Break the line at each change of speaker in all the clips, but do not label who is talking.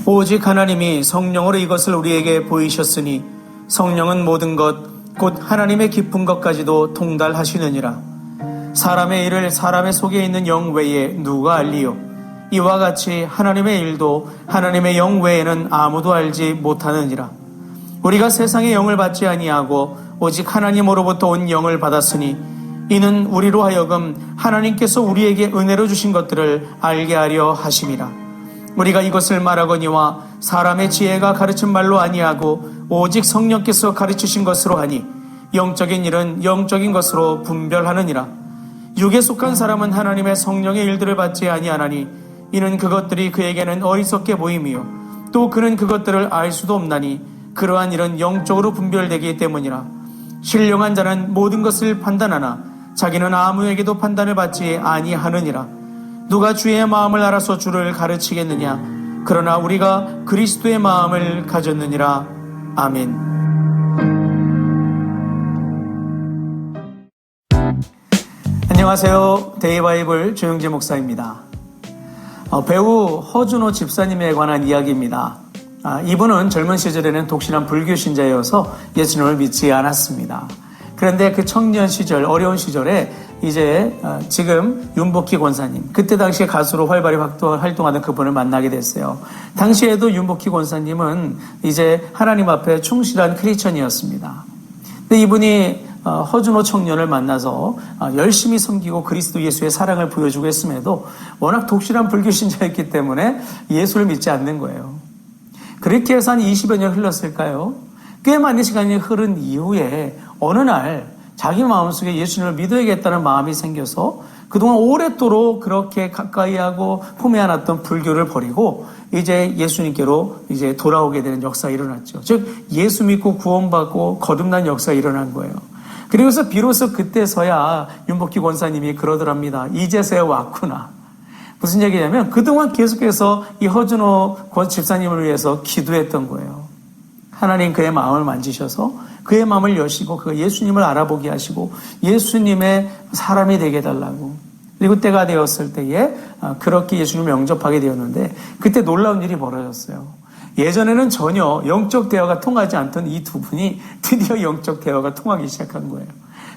오직 하나님이 성령으로 이것을 우리에게 보이셨으니 성령은 모든 것 곧 하나님의 깊은 것까지도 통달하시느니라. 사람의 일을 사람의 속에 있는 영 외에 누가 알리요? 이와 같이 하나님의 일도 하나님의 영 외에는 아무도 알지 못하느니라. 우리가 세상의 영을 받지 아니하고 오직 하나님으로부터 온 영을 받았으니 이는 우리로 하여금 하나님께서 우리에게 은혜로 주신 것들을 알게 하려 하심이라. 우리가 이것을 말하거니와 사람의 지혜가 가르친 말로 아니하고 오직 성령께서 가르치신 것으로 하니 영적인 일은 영적인 것으로 분별하느니라. 육에 속한 사람은 하나님의 성령의 일들을 받지 아니하나니 이는 그것들이 그에게는 어리석게 보임이요 또 그는 그것들을 알 수도 없나니 그러한 일은 영적으로 분별되기 때문이라. 신령한 자는 모든 것을 판단하나 자기는 아무에게도 판단을 받지 아니하느니라. 누가 주의 마음을 알아서 주를 가르치겠느냐? 그러나 우리가 그리스도의 마음을 가졌느니라. 아멘. 안녕하세요. 데이바이블 조영재 목사입니다. 배우 허준호 집사님에 관한 이야기입니다. 이분은 젊은 시절에는 독실한 불교 신자여서 예수님을 믿지 않았습니다. 그런데 그 청년 시절, 어려운 시절에 이제 지금 윤복희 권사님, 그때 당시에 가수로 활발히 활동하던 그분을 만나게 됐어요. 당시에도 윤복희 권사님은 이제 하나님 앞에 충실한 크리스천이었습니다. 근데 이분이 허준호 청년을 만나서 열심히 섬기고 그리스도 예수의 사랑을 보여주고 했음에도 워낙 독실한 불교 신자였기 때문에 예수를 믿지 않는 거예요. 그렇게 해서 한 20여 년 흘렀을까요? 꽤 많은 시간이 흐른 이후에 어느 날 자기 마음속에 예수님을 믿어야겠다는 마음이 생겨서 그동안 오랫도록 그렇게 가까이하고 품에 안았던 불교를 버리고 이제 예수님께로 이제 돌아오게 되는 역사가 일어났죠. 즉 예수 믿고 구원받고 거듭난 역사가 일어난 거예요. 그리고서 비로소 그때서야 윤복희 권사님이 그러더랍니다. 이제서야 왔구나. 무슨 얘기냐면 그동안 계속해서 이 허준호 집사님을 위해서 기도했던 거예요. 하나님 그의 마음을 만지셔서 그의 마음을 여시고 그 예수님을 알아보게 하시고 예수님의 사람이 되게 해달라고. 그리고 때가 되었을 때에 그렇게 예수님을 영접하게 되었는데 그때 놀라운 일이 벌어졌어요. 예전에는 전혀 영적 대화가 통하지 않던 이 두 분이 드디어 영적 대화가 통하기 시작한 거예요.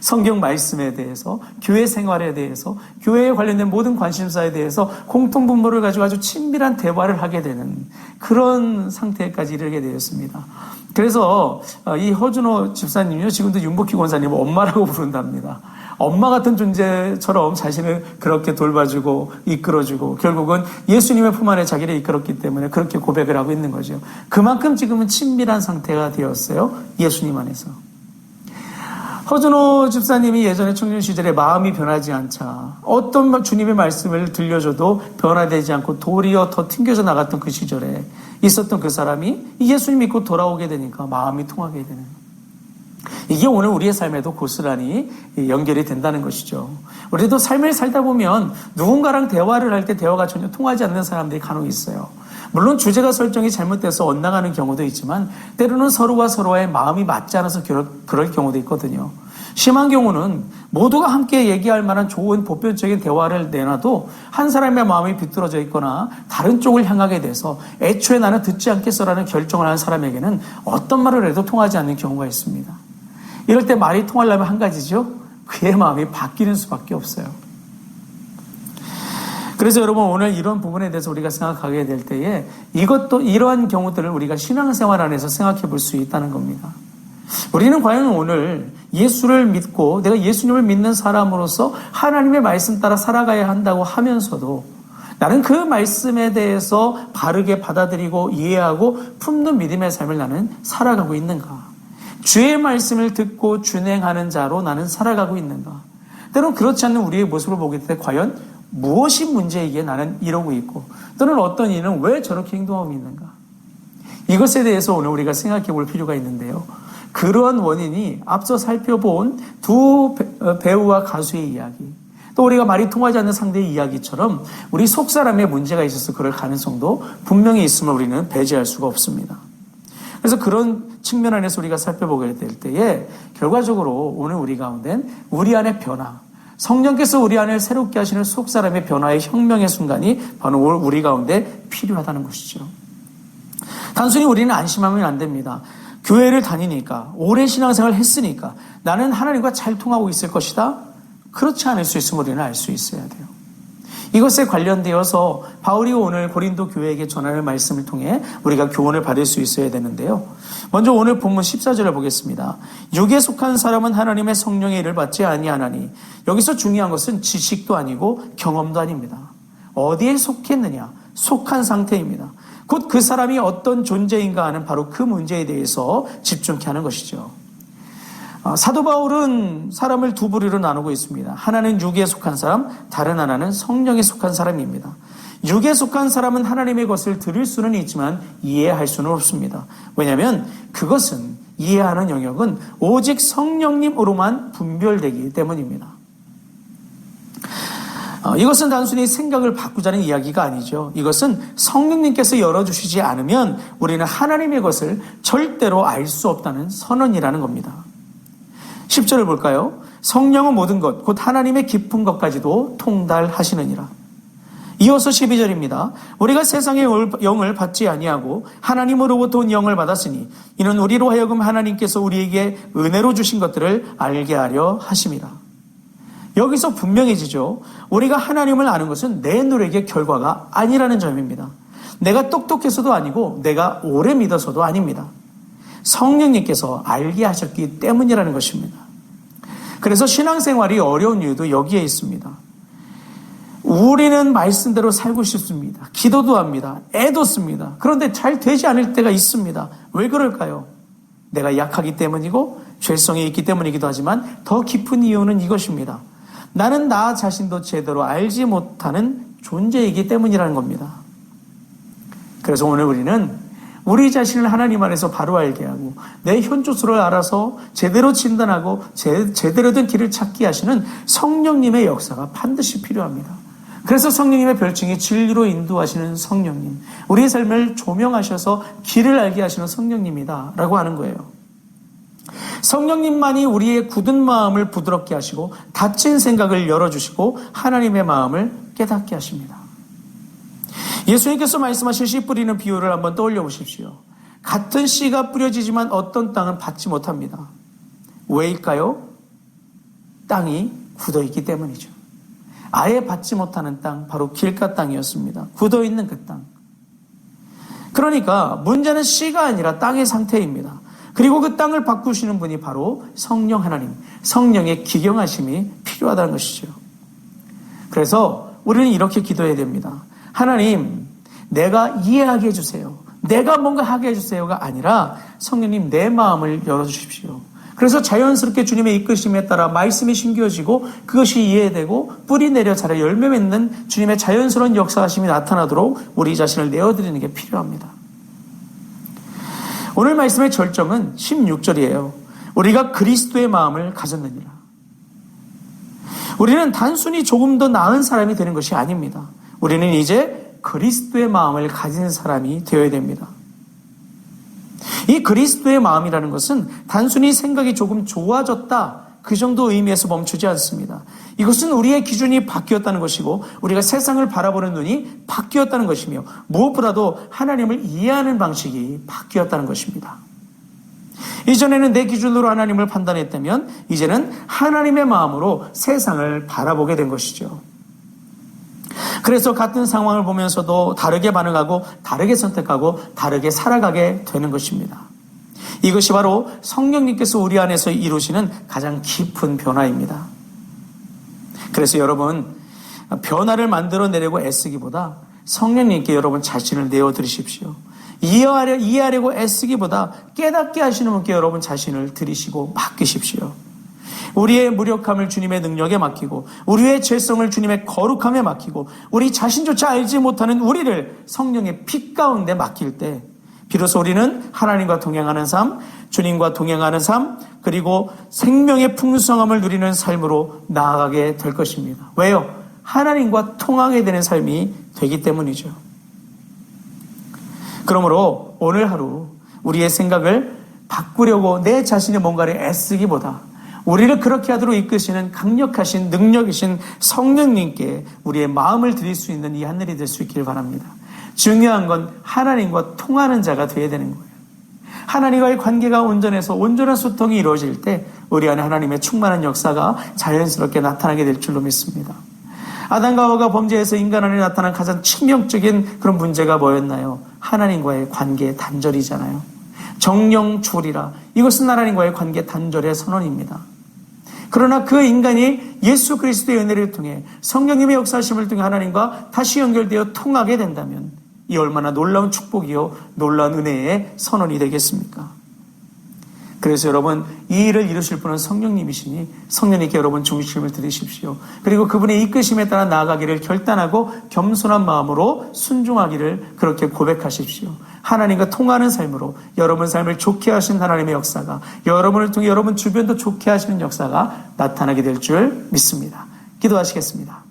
성경 말씀에 대해서, 교회 생활에 대해서, 교회에 관련된 모든 관심사에 대해서 공통분모를 가지고 아주 친밀한 대화를 하게 되는 그런 상태까지 이르게 되었습니다. 그래서 이 허준호 집사님이요, 지금도 윤복희 권사님을 엄마라고 부른답니다. 엄마 같은 존재처럼 자신을 그렇게 돌봐주고 이끌어주고 결국은 예수님의 품 안에 자기를 이끌었기 때문에 그렇게 고백을 하고 있는 거죠. 그만큼 지금은 친밀한 상태가 되었어요. 예수님 안에서. 허준호 집사님이 예전에 청년 시절에 마음이 변하지 않자 어떤 주님의 말씀을 들려줘도 변화되지 않고 도리어 더 튕겨져 나갔던 그 시절에 있었던 그 사람이 예수님 믿고 돌아오게 되니까 마음이 통하게 되는, 이게 오늘 우리의 삶에도 고스란히 연결이 된다는 것이죠. 우리도 삶을 살다 보면 누군가랑 대화를 할 때 대화가 전혀 통하지 않는 사람들이 간혹 있어요. 물론 주제가 설정이 잘못돼서 엇나가는 경우도 있지만 때로는 서로와 서로의 마음이 맞지 않아서 그럴 경우도 있거든요. 심한 경우는 모두가 함께 얘기할 만한 좋은 보편적인 대화를 내놔도 한 사람의 마음이 비뚤어져 있거나 다른 쪽을 향하게 돼서 애초에 나는 듣지 않겠어라는 결정을 한 사람에게는 어떤 말을 해도 통하지 않는 경우가 있습니다. 이럴 때 말이 통하려면 한 가지죠. 그의 마음이 바뀌는 수밖에 없어요. 그래서 여러분 오늘 이런 부분에 대해서 우리가 생각하게 될 때에 이러한 경우들을 우리가 신앙생활 안에서 생각해 볼 수 있다는 겁니다. 우리는 과연 오늘 예수를 믿고 내가 예수님을 믿는 사람으로서 하나님의 말씀 따라 살아가야 한다고 하면서도 나는 그 말씀에 대해서 바르게 받아들이고 이해하고 품는 믿음의 삶을 나는 살아가고 있는가? 주의 말씀을 듣고 준행하는 자로 나는 살아가고 있는가? 때로는 그렇지 않는 우리의 모습을 보게 될 때 과연 무엇이 문제이기에 나는 이러고 있고 또는 어떤 이는 왜 저렇게 행동하고 있는가? 이것에 대해서 오늘 우리가 생각해 볼 필요가 있는데요. 그러한 원인이 앞서 살펴본 두 배우와 가수의 이야기, 또 우리가 말이 통하지 않는 상대의 이야기처럼 우리 속사람의 문제가 있어서 그럴 가능성도 분명히 있음을 우리는 배제할 수가 없습니다. 그래서 그런 측면 안에서 우리가 살펴보게 될 때에 결과적으로 오늘 우리 가운데 우리 안의 변화, 성령께서 우리 안을 새롭게 하시는 속사람의 변화의 혁명의 순간이 바로 우리 가운데 필요하다는 것이죠. 단순히 우리는 안심하면 안 됩니다. 교회를 다니니까, 오랜 신앙생활을 했으니까 나는 하나님과 잘 통하고 있을 것이다. 그렇지 않을 수 있음을 우리는 알 수 있어야 돼요. 이것에 관련되어서 바울이 오늘 고린도 교회에게 전하는 말씀을 통해 우리가 교훈을 받을 수 있어야 되는데요. 먼저 오늘 본문 14절을 보겠습니다. 육에 속한 사람은 하나님의 성령의 일을 받지 아니하나니. 여기서 중요한 것은 지식도 아니고 경험도 아닙니다. 어디에 속했느냐? 속한 상태입니다. 곧 그 사람이 어떤 존재인가 하는 바로 그 문제에 대해서 집중케 하는 것이죠. 사도 바울은 사람을 두 부류로 나누고 있습니다. 하나는 육에 속한 사람, 다른 하나는 성령에 속한 사람입니다. 육에 속한 사람은 하나님의 것을 들을 수는 있지만 이해할 수는 없습니다. 왜냐하면 그것은 이해하는 영역은 오직 성령님으로만 분별되기 때문입니다. 이것은 단순히 생각을 바꾸자는 이야기가 아니죠. 이것은 성령님께서 열어주시지 않으면 우리는 하나님의 것을 절대로 알 수 없다는 선언이라는 겁니다. 10절을 볼까요? 성령은 모든 것, 곧 하나님의 깊은 것까지도 통달하시느니라. 이어서 12절입니다. 우리가 세상의 영을 받지 아니하고 하나님으로부터 온 영을 받았으니 이는 우리로 하여금 하나님께서 우리에게 은혜로 주신 것들을 알게 하려 하심이라. 여기서 분명해지죠. 우리가 하나님을 아는 것은 내 노력의 결과가 아니라는 점입니다. 내가 똑똑해서도 아니고 내가 오래 믿어서도 아닙니다. 성령님께서 알게 하셨기 때문이라는 것입니다. 그래서 신앙생활이 어려운 이유도 여기에 있습니다. 우리는 말씀대로 살고 싶습니다. 기도도 합니다. 애도 씁니다. 그런데 잘 되지 않을 때가 있습니다. 왜 그럴까요? 내가 약하기 때문이고 죄성이 있기 때문이기도 하지만 더 깊은 이유는 이것입니다. 나는 나 자신도 제대로 알지 못하는 존재이기 때문이라는 겁니다. 그래서 오늘 우리는 우리 자신을 하나님 안에서 바로 알게 하고 내 현주소를 알아서 제대로 진단하고 제대로 된 길을 찾게 하시는 성령님의 역사가 반드시 필요합니다. 그래서 성령님의 별칭이 진리로 인도하시는 성령님, 우리의 삶을 조명하셔서 길을 알게 하시는 성령님이다 라고 하는 거예요. 성령님만이 우리의 굳은 마음을 부드럽게 하시고 닫힌 생각을 열어주시고 하나님의 마음을 깨닫게 하십니다. 예수님께서 말씀하신 씨 뿌리는 비유를 한번 떠올려 보십시오. 같은 씨가 뿌려지지만 어떤 땅은 받지 못합니다. 왜일까요? 땅이 굳어있기 때문이죠. 아예 받지 못하는 땅, 바로 길가 땅이었습니다. 굳어있는 그 땅. 그러니까 문제는 씨가 아니라 땅의 상태입니다. 그리고 그 땅을 바꾸시는 분이 바로 성령 하나님, 성령의 기경하심이 필요하다는 것이죠. 그래서 우리는 이렇게 기도해야 됩니다. 하나님, 내가 이해하게 해주세요. 내가 뭔가 하게 해주세요가 아니라 성령님 내 마음을 열어주십시오. 그래서 자연스럽게 주님의 이끄심에 따라 말씀이 심겨지고 그것이 이해되고 뿌리 내려 자라 열매 맺는 주님의 자연스러운 역사하심이 나타나도록 우리 자신을 내어드리는 게 필요합니다. 오늘 말씀의 절정은 16절이에요. 우리가 그리스도의 마음을 가졌느니라. 우리는 단순히 조금 더 나은 사람이 되는 것이 아닙니다. 우리는 이제 그리스도의 마음을 가진 사람이 되어야 됩니다. 이 그리스도의 마음이라는 것은 단순히 생각이 조금 좋아졌다, 그 정도 의미에서 멈추지 않습니다. 이것은 우리의 기준이 바뀌었다는 것이고 우리가 세상을 바라보는 눈이 바뀌었다는 것이며 무엇보다도 하나님을 이해하는 방식이 바뀌었다는 것입니다. 이전에는 내 기준으로 하나님을 판단했다면 이제는 하나님의 마음으로 세상을 바라보게 된 것이죠. 그래서 같은 상황을 보면서도 다르게 반응하고 다르게 선택하고 다르게 살아가게 되는 것입니다. 이것이 바로 성령님께서 우리 안에서 이루시는 가장 깊은 변화입니다. 그래서 여러분, 변화를 만들어내려고 애쓰기보다 성령님께 여러분 자신을 내어드리십시오. 이해하려고 애쓰기보다 깨닫게 하시는 분께 여러분 자신을 드리시고 맡기십시오. 우리의 무력함을 주님의 능력에 맡기고 우리의 죄성을 주님의 거룩함에 맡기고 우리 자신조차 알지 못하는 우리를 성령의 피 가운데 맡길 때 비로소 우리는 하나님과 동행하는 삶, 주님과 동행하는 삶, 그리고 생명의 풍성함을 누리는 삶으로 나아가게 될 것입니다. 왜요? 하나님과 통하게 되는 삶이 되기 때문이죠. 그러므로 오늘 하루 우리의 생각을 바꾸려고 내 자신의 뭔가를 애쓰기보다 우리를 그렇게 하도록 이끄시는 강력하신 능력이신 성령님께 우리의 마음을 드릴 수 있는 이 하늘이 될 수 있길 바랍니다. 중요한 건 하나님과 통하는 자가 되어야 되는 거예요. 하나님과의 관계가 온전해서 온전한 소통이 이루어질 때 우리 안에 하나님의 충만한 역사가 자연스럽게 나타나게 될 줄로 믿습니다. 아담과 하와가 범죄해서 인간 안에 나타난 가장 치명적인 그런 문제가 뭐였나요? 하나님과의 관계 단절이잖아요. 정령초리라. 이것은 하나님과의 관계 단절의 선언입니다. 그러나 그 인간이 예수 그리스도의 은혜를 통해 성령님의 역사하심을 통해 하나님과 다시 연결되어 통하게 된다면 이 얼마나 놀라운 축복이요 놀라운 은혜의 선언이 되겠습니까? 그래서 여러분 이 일을 이루실 분은 성령님이시니 성령님께 여러분 중심을 들으십시오. 그리고 그분의 이끄심에 따라 나아가기를 결단하고 겸손한 마음으로 순종하기를 그렇게 고백하십시오. 하나님과 통하는 삶으로 여러분 삶을 좋게 하신 하나님의 역사가 여러분을 통해 여러분 주변도 좋게 하시는 역사가 나타나게 될 줄 믿습니다. 기도하시겠습니다.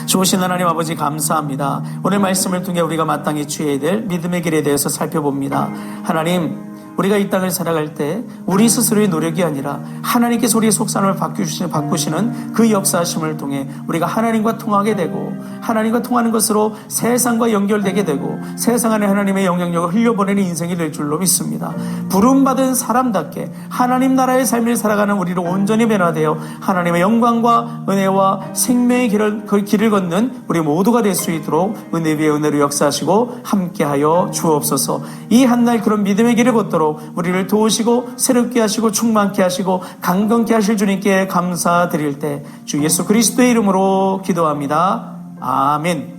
좋으신 하나님 아버지 감사합니다. 오늘 말씀을 통해 우리가 마땅히 취해야 될 믿음의 길에 대해서 살펴봅니다. 하나님 우리가 이 땅을 살아갈 때 우리 스스로의 노력이 아니라 하나님께서 우리의 속사람을 바꾸시는 그 역사하심을 통해 우리가 하나님과 통하게 되고 하나님과 통하는 것으로 세상과 연결되게 되고 세상 안에 하나님의 영향력을 흘려보내는 인생이 될 줄로 믿습니다. 부름받은 사람답게 하나님 나라의 삶을 살아가는 우리로 온전히 변화되어 하나님의 영광과 은혜와 생명의 길을 걷는 우리 모두가 될 수 있도록 은혜 위에 은혜로 역사하시고 함께하여 주옵소서. 이 한날 그런 믿음의 길을 걷도록 우리를 도우시고 새롭게 하시고 충만케 하시고 강건케 하실 주님께 감사드릴 때 주 예수 그리스도의 이름으로 기도합니다. 아멘.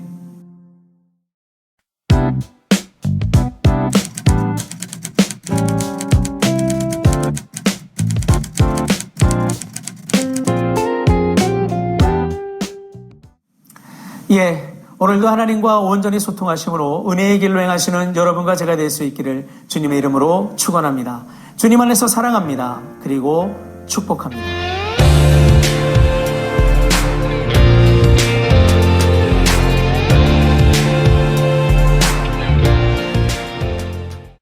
오늘도 하나님과 온전히 소통하심으로 은혜의 길로 행하시는 여러분과 제가 될 수 있기를 주님의 이름으로 축원합니다. 주님 안에서 사랑합니다. 그리고 축복합니다.